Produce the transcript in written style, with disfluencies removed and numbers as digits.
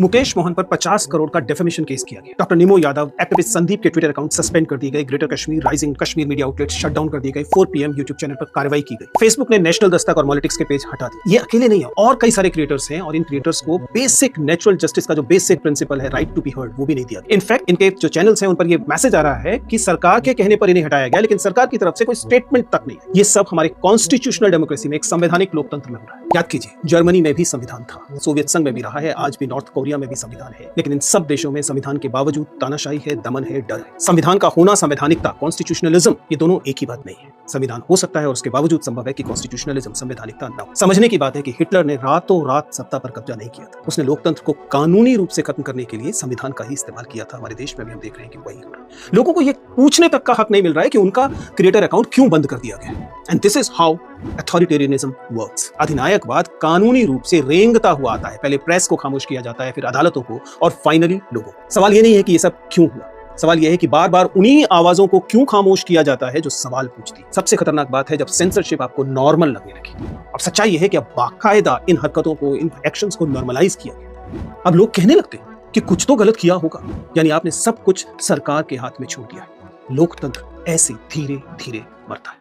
मुकेश मोहन पर 50 करोड़ का defamation case किया गया। डॉक्टर निमो यादव, एक्टिविस्ट संदीप के ट्विटर अकाउंट सस्पेंड कर दिए गए। Greater Kashmir rising, Kashmir media outlet shut down कर दिए गए। 4 PM यूट्यूब चैनल पर कार्रवाई की गई। फेसबुक ने नेशनल दस्तक और पॉलिटिक्स के पेज हटा दिए। ये अकेले नहीं है, और कई सारे क्रिएटर्स हैं और इन क्रिएटर्स को बेसिक नेचुरल जस्टिस का जो बेसिक प्रिंसिपल है, राइट टू बी हर्ड, वो भी नहीं दिया। इनफैक्ट इनके जो चैनल्स हैं उन पर ये मैसेज आ रहा है कि सरकार के कहने पर इन्हें हटाया गया, लेकिन सरकार की तरफ से कोई स्टेटमेंट तक नहीं। ये सब हमारे कॉन्स्टिट्यूशनल डेमोक्रेसी में, एक संवैधानिक लोकतंत्र में हो रहा है। याद कीजिए, जर्मनी में भी संविधान था, सोवियत संघ में भी रहा है, आज भी नॉर्थ कोरिया में भी संविधान है, लेकिन इन सब देशों में संविधान के बावजूद तानाशाही है, दमन है, डर है। संविधान का होना, संवैधानिकता, कॉन्स्टिट्यूशनलिज्म, ये दोनों एक ही बात नहीं है। संविधान हो सकता है और उसके बावजूद संभव है कि कॉन्स्टिट्यूशनलिज्म, संवैधानिकता न हो। समझने की बात है कि हिटलर ने रातों रात सत्ता पर कब्जा नहीं किया था। उसने लोकतंत्र को कानूनी रूप से खत्म करने के लिए संविधान का ही इस्तेमाल किया था। हमारे देश में भी हम देख रहे हैं कि वही हो रहा है। लोगों को ये पूछने तक का हक नहीं मिल रहा है कि उनका क्रिएटर अकाउंट क्यों बंद कर दिया गया। And this is how authoritarianism works. अधिनायकवाद कानूनी रूप से रेंगता हुआ आता है। पहले प्रेस को खामोश किया जाता है, फिर अदालतों को, और फाइनली लोगों को। सवाल ये नहीं है कि ये सब क्यों हुआ, सवाल यह है कि बार बार उन्हीं आवाजों को क्यों खामोश किया जाता है जो सवाल पूछती। सबसे खतरनाक बात है जब सेंसरशिप आपको नॉर्मल लगने लगी। अब सच्चाई यह है कि अब बाकायदा इन हरकतों को, इन एक्शंस को नॉर्मलाइज किया गया। अब लोग कहने लगते हैं कि कुछ तो गलत किया होगा, यानी आपने सब कुछ सरकार के हाथ में छोड़ दिया है। लोकतंत्र ऐसे धीरे धीरे मरता है।